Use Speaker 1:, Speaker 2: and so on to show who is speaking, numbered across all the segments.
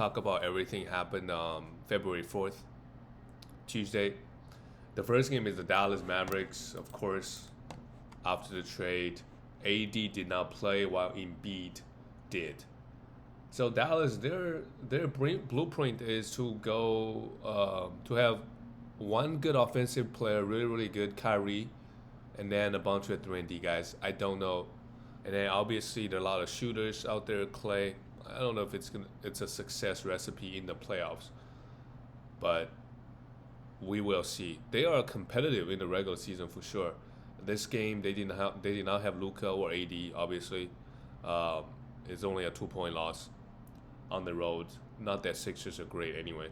Speaker 1: talk about everything happened February 4th, Tuesday. The first game is the Dallas Mavericks, of course. After the trade, AD did not play while Embiid did. So Dallas, their blueprint is to go to have one good offensive player, really really good, Kyrie, and then a bunch of 3 and D guys. I don't know, and then obviously there are a lot of shooters out there. Clay, I don't know if it's a success recipe in the playoffs, but we will see. They are competitive in the regular season for sure. This game they did not have Luka or AD. Obviously, um, it's only a 2 point loss on the road. Not that Sixers are great anyway.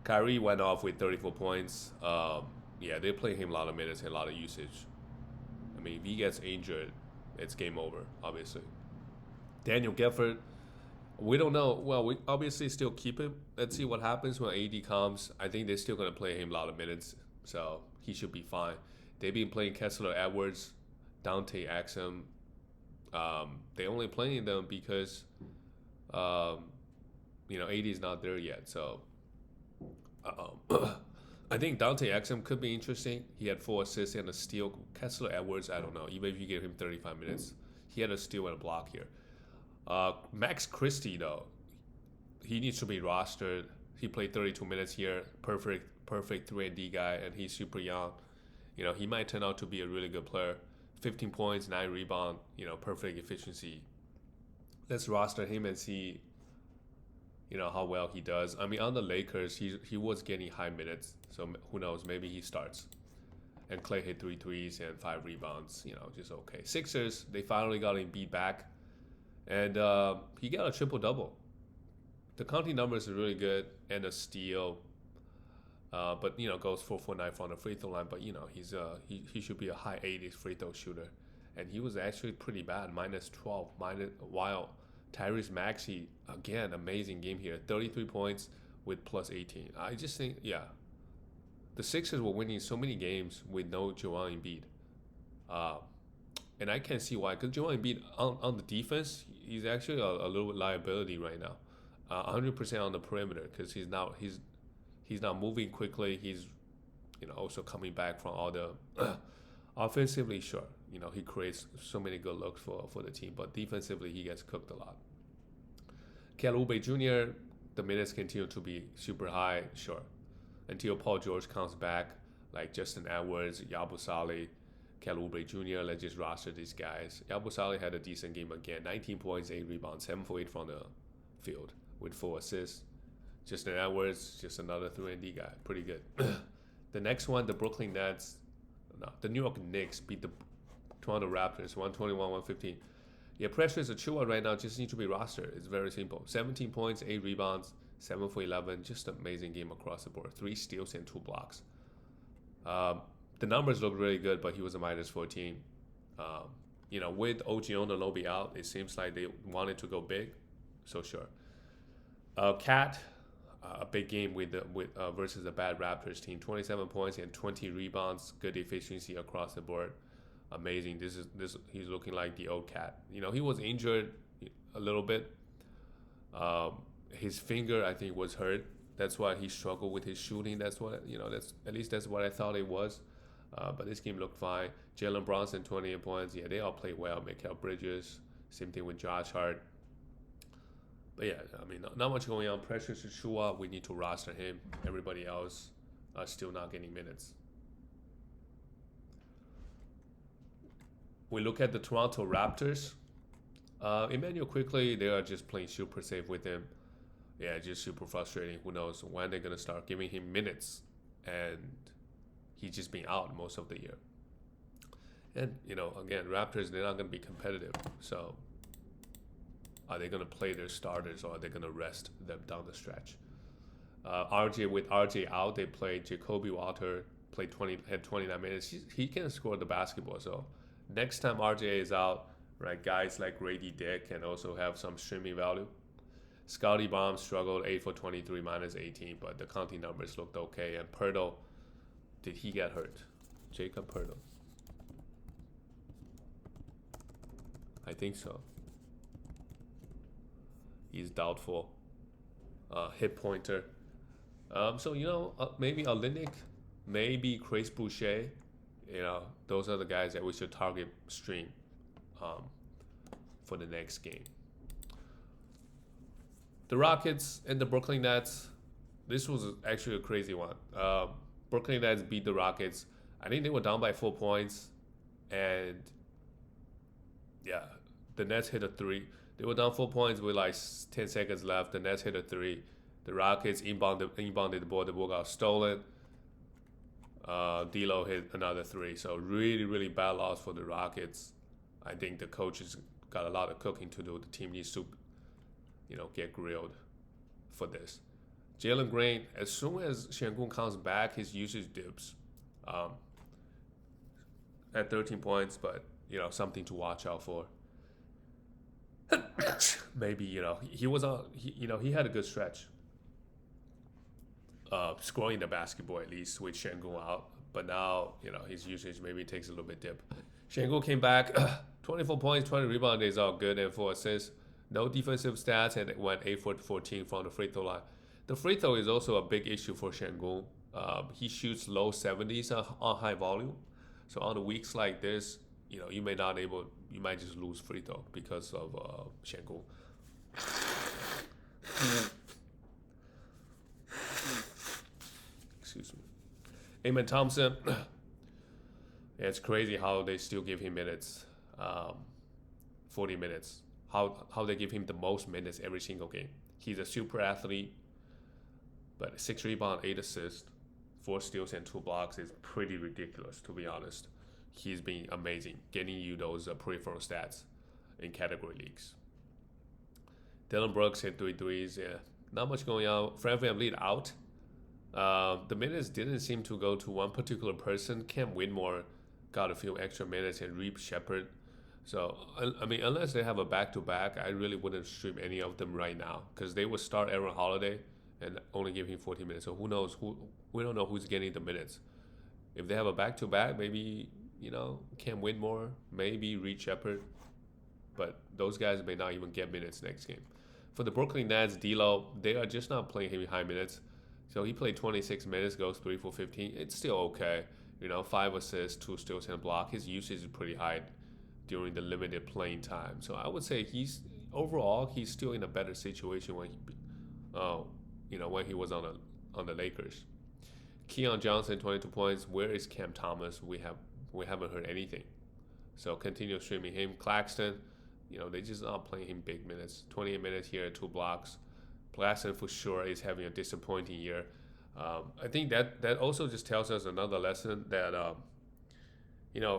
Speaker 1: Kyrie went off with 34 points. Yeah, they play him a lot of minutes and a lot of usage. I mean, if he gets injured, it's game over. Obviously, Daniel Gafford. We don't know. Well, we obviously still keep him. Let's see what happens when AD comes. I think they're still gonna play him a lot of minutes, so he should be fine. They've been playing Kessler Edwards, Dante Exum. They only playing them because um, AD is not there yet. So I think Dante Exum could be interesting. He had 4 assists and a steal. Kessler Edwards, I don't know. Even if you give him 35 minutes, he had a steal and a block here. Max Christie though, he needs to be rostered. He played 32 minutes here. Perfect 3 and D guy, and he's super young. He might turn out to be a really good player. 15 points, 9 rebound. Perfect efficiency. Let's roster him and see. How well he does. I mean, on the Lakers, he was getting high minutes, so who knows? Maybe he starts. And Clay hit 3 threes and 5 rebounds. Just okay. Sixers, they finally got him beat back. And he got a triple double. The counting numbers are really good and a steal. But goes 4 for 9 from the free throw line. But he should be a high 80s free throw shooter, and he was actually pretty bad, -12. While Tyrese Maxey, again, amazing game here, 33 points with +18. I just think the Sixers were winning so many games with no Joel Embiid. Uh, and I can't see why, because Joel Embiid on the defense, he's actually a little bit liability right now. 100% on the perimeter because he's not moving quickly. He's also coming back from all the offensively, sure. He creates so many good looks for the team, but defensively he gets cooked a lot. Kelly Jr., the minutes continue to be super high, sure, until Paul George comes back, like Justin Edwards, Yabusele, Kelly Jr. Let's just roster these guys. Yabusele had a decent game again, 19 points, 8 rebounds, 7 for 8 from the field with 4 assists. Justin Edwards, just another 3 and D guy, pretty good. The next one, the the New York Knicks beat the Toronto Raptors, 121-115. Yeah, Precious Achiuwa right now just needs to be rostered. It's very simple. 17 points, 8 rebounds, 7 for 11. Just an amazing game across the board. 3 steals and 2 blocks. The numbers look really good, but he was a -14. With OG Anunoby out, it seems like they wanted to go big. So sure. Cat, a big game versus a bad Raptors team. 27 points and 20 rebounds. Good efficiency across the board. Amazing. He's looking like the old Cat. He was injured a little bit. His finger, I think, was hurt. That's why he struggled with his shooting. That's what that's what I thought it was. But this game looked fine. Jalen Brunson, 28 points. Yeah, they all played well. Mikal Bridges, same thing with Josh Hart. But yeah, I mean, not much going on. Precious Achiuwa, we need to roster him. Everybody else are still not getting minutes. We look at the Toronto Raptors. Emmanuel Quickly, they are just playing super safe with him. Yeah, just super frustrating. Who knows when they're going to start giving him minutes. And he's just been out most of the year. And, again, Raptors, they're not going to be competitive. So are they going to play their starters or are they going to rest them down the stretch? RJ out, they played Jacoby Walter, had 29 minutes. He can score the basketball. So next time RJ is out, right, guys like Grady Dick can also have some streaming value. Scotty Baum struggled, 8 for 23, -18, but the counting numbers looked okay. And Pirtle, did he get hurt? Jacob Pirtle. I think so. He's doubtful. hit pointer. So maybe Olenek, maybe Chris Boucher. Those are the guys that we should target stream um, for the next game. The Rockets and the Brooklyn Nets. This was actually a crazy one. Brooklyn Nets beat the Rockets. I think they were down by 4 points, and yeah, the Nets hit a three. They were down 4 points with like 10 seconds left. The Nets hit a three. The Rockets inbounded the ball. The ball got stolen. D'Lo hit another three. So really, really bad loss for the Rockets. I think the coaches got a lot of cooking to do. The team needs to, get grilled for this. Jalen Green, as soon as Shangun comes back, his usage dips um, at 13 points, but something to watch out for. Maybe he was on. He had a good stretch, scoring the basketball at least with Shangun out. But now his usage maybe takes a little bit dip. Shangun came back, 24 points, 20 rebounds is all good, and 4 assists. No defensive stats, and it went 8 for 14 from the free throw line. The free throw is also a big issue for Shangun. He shoots low 70s on high volume. So on the weeks like this, you might just lose free throw because of Shangun. Excuse me. Amen Thompson. Yeah, it's crazy how they still give him minutes, 40 minutes. How they give him the most minutes every single game. He's a super athlete, but 6 rebounds, 8 assists, 4 steals, and 2 blocks is pretty ridiculous, to be honest. He's been amazing, getting you those peripheral stats in category leagues. Dylan Brooks hit 3 threes. Yeah, not much going on. Fred VanVleet out. The minutes didn't seem to go to one particular person. Cam Whitmore got a few extra minutes, and Reep Shepherd. So, unless they have a back-to-back, I really wouldn't stream any of them right now because they would start Aaron Holiday and only give him 14 minutes. So who knows? We don't know who's getting the minutes. If they have a back-to-back, maybe, Cam Whitmore, maybe Reed Shepherd. But those guys may not even get minutes next game. For the Brooklyn Nets, D'Lo, they are just not playing him high minutes. So he played 26 minutes, goes 3 for 15. It's still okay. 5 assists, 2 steals, and a block. His usage is pretty high during the limited playing time. So I would say he's still in a better situation when he was on the Lakers. Keon Johnson, 22 points. Where is Cam Thomas? We haven't heard anything. So continue streaming him. Claxton, they just not playing him big minutes. 28 minutes here, 2 blocks. Claxton for sure is having a disappointing year. I think that also just tells us another lesson that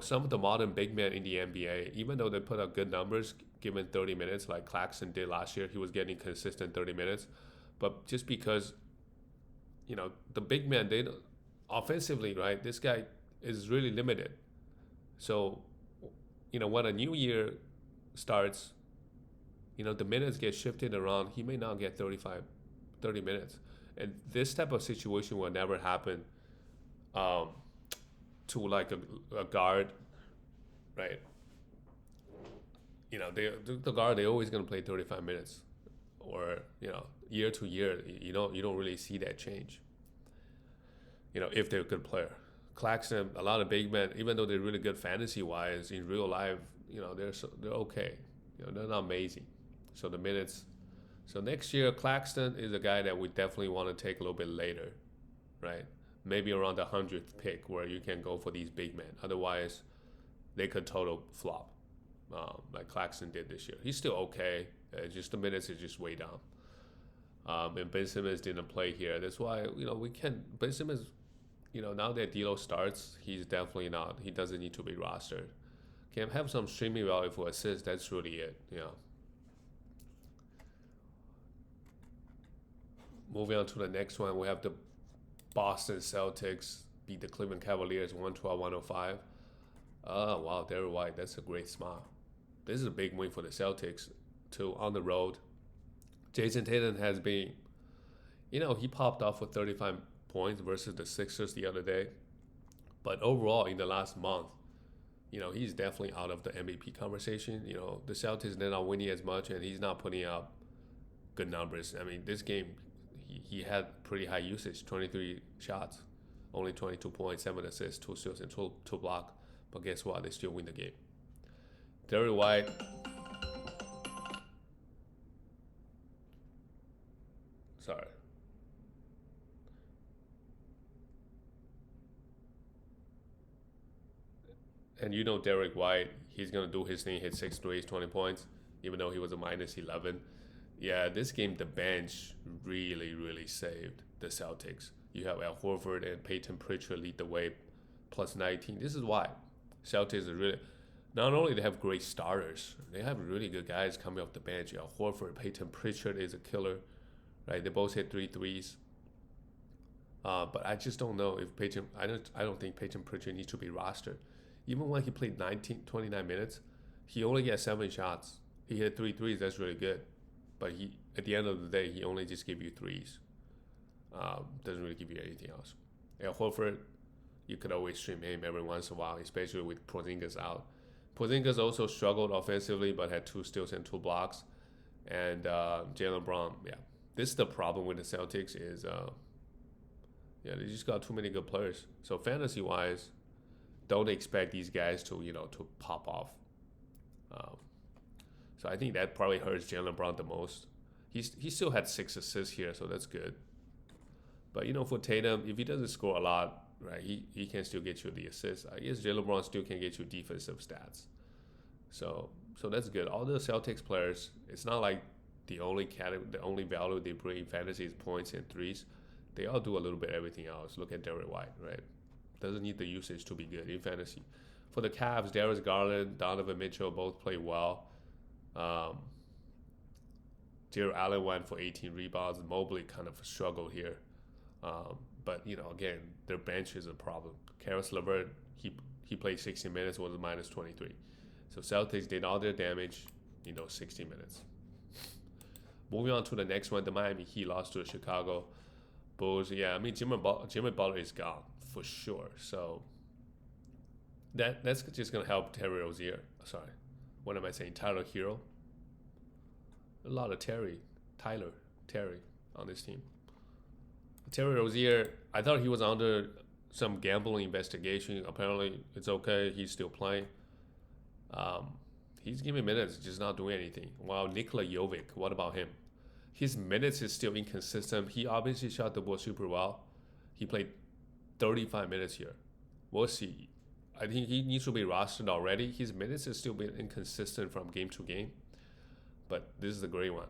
Speaker 1: some of the modern big men in the NBA, even though they put up good numbers given 30 minutes like Claxton did last year, he was getting consistent 30 minutes. But just because, the big men, they offensively, right, this guy is really limited. So, when a new year starts, the minutes get shifted around. He may not get 30 minutes. And this type of situation will never happen to like a guard, right? The guard, they're always going to play 35 minutes. Or, year to year, you don't really see that change, if they're a good player. Claxton, a lot of big men, even though they're really good fantasy-wise, in real life, they're okay. They're not amazing. So the minutes. So next year, Claxton is a guy that we definitely want to take a little bit later, right? Maybe around the 100th pick where you can go for these big men. Otherwise, they could total flop, like Claxton did this year. He's still okay. Just the minutes is just way down. And Ben Simmons didn't play here. That's why, we can. Ben Simmons, now that D'Lo starts, he's definitely not. He doesn't need to be rostered. Can have some streaming value for assists. That's really it. Moving on to the next one, we have the Boston Celtics beat the Cleveland Cavaliers 112-105. Wow, Derrick White, that's a great smile. This is a big win for the Celtics too on the road. Jason Tatum has been, he popped off for 35 points versus the Sixers the other day. But overall, in the last month, he's definitely out of the MVP conversation. The Celtics, they're not winning as much, and he's not putting up good numbers. I mean, this game, he had pretty high usage, 23 shots, only 22 points, 7 assists, 2 steals, and 2 blocks. But guess what? They still win the game. Derrick White. Sorry. And you know Derrick White, he's gonna do his thing, hit 6 threes, 20 points, even though he was a minus 11. Yeah, this game the bench really saved the Celtics. You have Al Horford and Peyton Pritchard lead the way, plus 19. This is why Celtics are really. Not only they have great starters, they have really good guys coming off the bench. Al Horford, Peyton Pritchard is a killer, right? They both hit 3 threes. But I just don't know if Peyton. I don't think Peyton Pritchard needs to be rostered. Even when he played 29 minutes, he only got 7 shots. He hit 3 threes. That's really good. But he, at the end of the day, he only just gave you threes. Doesn't really give you anything else. Al Horford, you could always stream him every once in a while, especially with Porzingis out. Porzingis also struggled offensively, but had 2 steals and 2 blocks. And Jaylen Brown, yeah. This is the problem with the Celtics is, they just got too many good players. So fantasy-wise, don't expect these guys to, to pop off. So I think that probably hurts Jaylen Brown the most. He still had 6 assists here, so that's good. But, for Tatum, if he doesn't score a lot, right, he can still get you the assists. I guess Jaylen Brown still can get you defensive stats. So that's good. All the Celtics players, it's not like the only value they bring in fantasy is points and threes. They all do a little bit everything else. Look at Derrick White, right? Doesn't need the usage to be good in fantasy. For the Cavs, Darius Garland, Donovan Mitchell both play well. Jared Allen went for 18 rebounds. Mobley kind of struggled here. But, again, their bench is a problem. Karis LeVert, he played 60 minutes, was a minus 23. So Celtics did all their damage in those 60 minutes. Moving on to the next one, the Miami Heat lost to the Chicago Bulls. Yeah, I mean, Jimmy Butler is gone for sure. So that's just going to help Terry Rozier. Sorry, what am I saying? Tyler Hero. A lot of Terry on this team. Terry Rozier, I thought he was under some gambling investigation. Apparently, it's okay. He's still playing. He's giving minutes, just not doing anything. While Nikola Jovic, what about him? His minutes is still inconsistent. He obviously shot the ball super well. He played 35 minutes here. We'll see. I think he needs to be rostered already. His minutes is still being inconsistent from game to game. But this is a great one.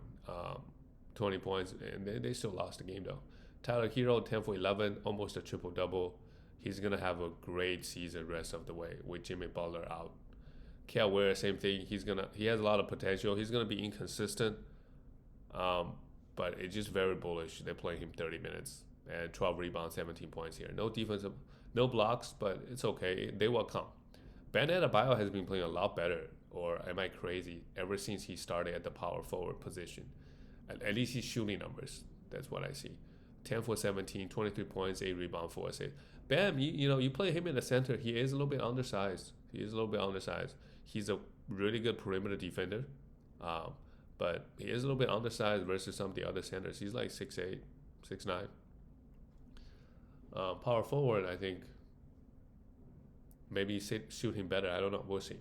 Speaker 1: 20 points, and they still lost the game though. Tyler Hero, 10 for 11, almost a triple-double. He's going to have a great season rest of the way with Jimmy Butler out. Kel Ware, same thing. He has a lot of potential. He's going to be inconsistent, but it's just very bullish. They're playing him 30 minutes and 12 rebounds, 17 points here. No defensive, no blocks, but it's okay. They will come. Ben Adebayo has been playing a lot better, or am I crazy, ever since he started at the power forward position. At least his shooting numbers. That's what I see. 10 for 17, 23 points, 8 rebounds, 4 assists. Bam, you play him in the center. He is a little bit undersized. He's a really good perimeter defender, but he is a little bit undersized versus some of the other centers. He's like 6'8", 6'9". Power forward, I think, maybe shoot him better. I don't know. We'll see.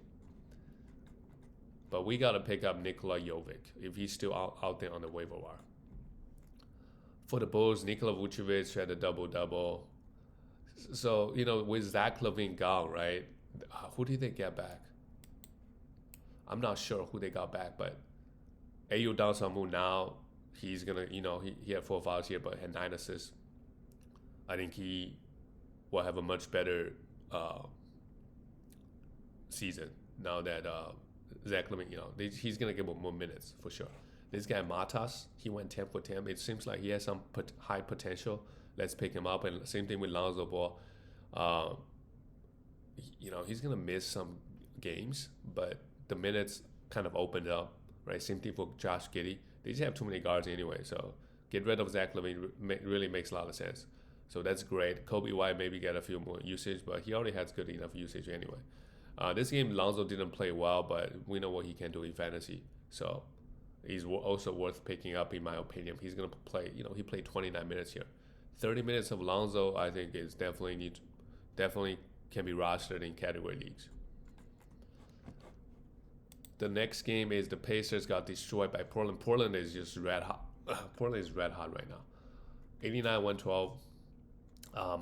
Speaker 1: But we got to pick up Nikola Jovic if he's still out there on the waiver wire. For the Bulls, Nikola Vucevic had a double-double. So, with Zach LaVine gone, right, who did they get back? I'm not sure who they got back, but Ayo Dosunmu now, he's going to, he had 4 fouls here, but had 9 assists. I think he will have a much better season now that Zach LaVine, he's going to get more minutes for sure. This guy Matas, he went 10 for 10. It seems like he has some high potential. Let's pick him up. And same thing with Lonzo Ball. He's going to miss some games, but the minutes kind of opened up, right? Same thing for Josh Giddey. They just have too many guards anyway, so get rid of Zach LaVine really makes a lot of sense. So that's great. Kobe White maybe get a few more usage, but he already has good enough usage anyway. This game, Lonzo didn't play well, but we know what he can do in fantasy. So He's also worth picking up in my opinion. He's gonna play. He played 29 minutes here. 30 minutes of Lonzo, I think is definitely can be rostered in category leagues. The next game is the Pacers got destroyed by Portland. Portland is just red hot. Portland is red hot right now. 89-112.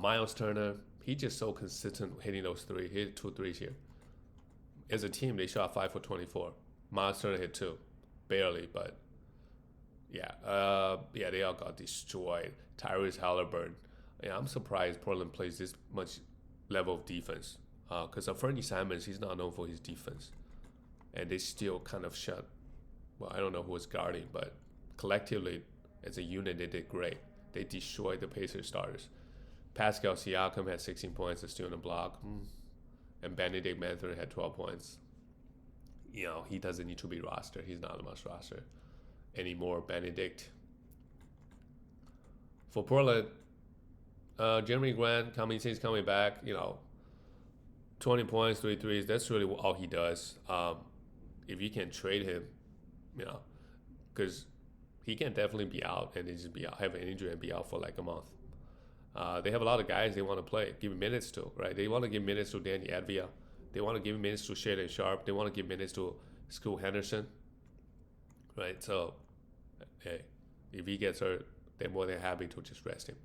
Speaker 1: Miles Turner, he's just so consistent hitting those three. He hit 2 threes here. As a team, they shot 5 for 24. Miles Turner hit 2, barely, but yeah, they all got destroyed. Tyrese Halliburton. Yeah, I'm surprised Portland plays this much level of defense. Because Fernie Simons, he's not known for his defense, and they still kind of shut. Well, I don't know who was guarding, but collectively, as a unit, they did great. They destroyed the Pacers starters. Pascal Siakam had 16 points, a steal and a block, and Benedict Mathurin had 12 points. He doesn't need to be rostered. He's not a must roster anymore. Benedict. For Portland, Jeremy Grant he's coming back. 20 points, 3 threes. That's really all he does. If you can trade him, because he can definitely be out and just have an injury and be out for like a month. They have a lot of guys they want to play, give minutes to, right? They want to give minutes to Danny Advia. They want to give minutes to Shaedon Sharp. They want to give minutes to Scoot Henderson, right? So, hey, if he gets hurt, they're more than happy to just rest him.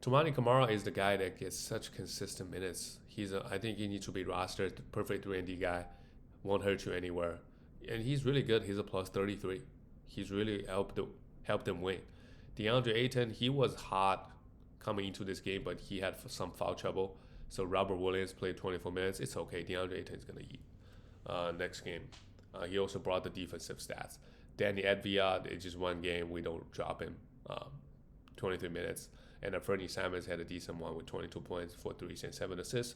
Speaker 1: Toumani Camara is the guy that gets such consistent minutes. I think he needs to be rostered, perfect 3-and-D guy, won't hurt you anywhere. And he's really good. He's a plus 33. He's really helped them win. DeAndre Ayton, he was hot coming into this game, but he had some foul trouble. So Robert Williams played 24 minutes. It's okay. DeAndre Ayton is going to eat next game. He also brought the defensive stats. Danny Advia, it's just one game. We don't drop him. 23 minutes. And Fernie Simons had a decent one with 22 points, 4 threes, and 7 assists.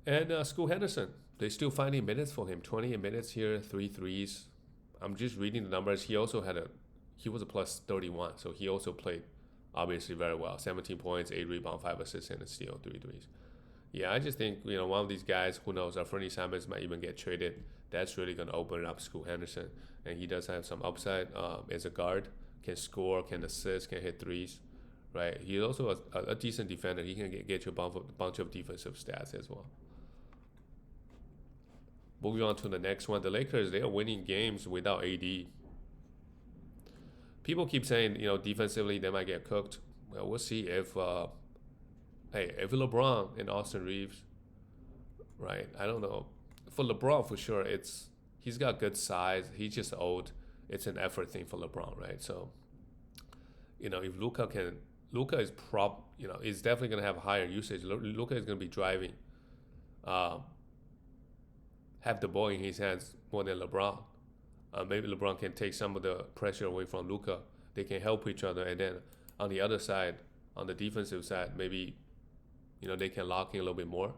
Speaker 1: And Scoot Henderson, they're still finding minutes for him. 20 minutes here, 3 threes. I'm just reading the numbers. He was a plus 31, so he also played obviously very well. 17 points, 8 rebounds, 5 assists, and a steal, 3 threes. Yeah, I just think, one of these guys, who knows, Fernie Simons might even get traded. That's really going to open up Scoot Henderson. And he does have some upside as a guard. Can score, can assist, can hit threes. Right? He's also a decent defender. He can get you a bunch of defensive stats as well. Moving on to the next one. The Lakers, they are winning games without AD. People keep saying, defensively they might get cooked. Well, we'll see if LeBron and Austin Reeves, right? I don't know. For LeBron, for sure, he's got good size. He's just old. It's an effort thing for LeBron, right? So, if Luka is is definitely going to have higher usage. Luka is going to be driving, have the ball in his hands more than LeBron. Maybe LeBron can take some of the pressure away from Luka. They can help each other. And then on the other side, on the defensive side, maybe, they can lock in a little bit more.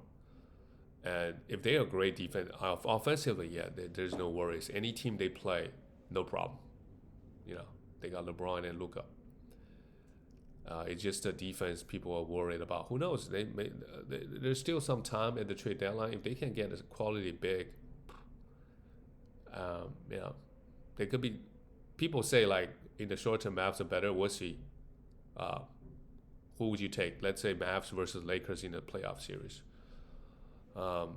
Speaker 1: And if they are great defense, offensively, yeah, there's no worries. Any team they play, no problem. They got LeBron and Luka. It's just the defense people are worried about. Who knows? There's still some time at the trade deadline. If they can get a quality big, they could be. People say like in the short term, Mavs are better. We'll see. Who would you take? Let's say Mavs versus Lakers in the playoff series. I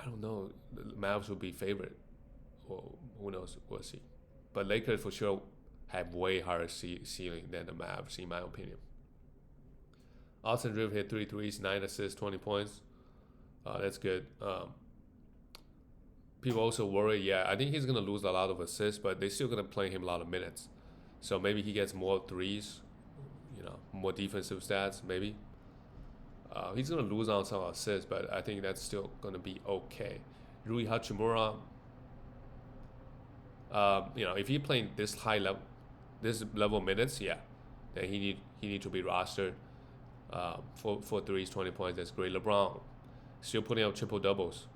Speaker 1: don't know. The Mavs will be favorite. Or who knows? We'll see. But Lakers for sure have way higher ceiling than the Mavs, in my opinion. Austin Reeves hit 3 threes, 9 assists, 20 points. That's good. People also worry, I think he's going to lose a lot of assists, but they're still going to play him a lot of minutes. So maybe he gets more threes, more defensive stats, maybe. He's going to lose on some assists, but I think that's still going to be okay. Rui Hachimura, if he's playing this level minutes, then he need to be rostered. 4 threes, 20 points, that's great. LeBron still putting up triple doubles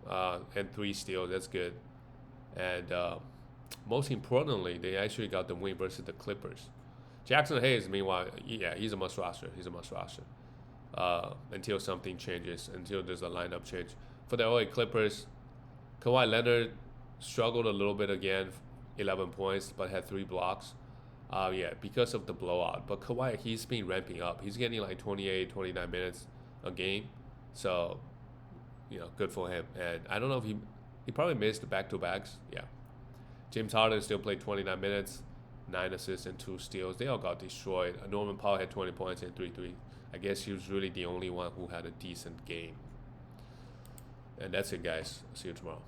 Speaker 1: and 3 steals, that's good. And most importantly, they actually got the win versus the Clippers. Jackson Hayes, meanwhile, he's a must roster. Until something changes, until there's a lineup change. For the LA Clippers, Kawhi Leonard struggled a little bit again 11 points, but had 3 blocks. Yeah, because of the blowout. But Kawhi, he's been ramping up. He's getting like 28, 29 minutes a game. So, good for him. And I don't know if he probably missed the back-to-backs. Yeah. James Harden still played 29 minutes, 9 assists and 2 steals. They all got destroyed. Norman Powell had 20 points and 3 threes. I guess he was really the only one who had a decent game. And that's it, guys. See you tomorrow.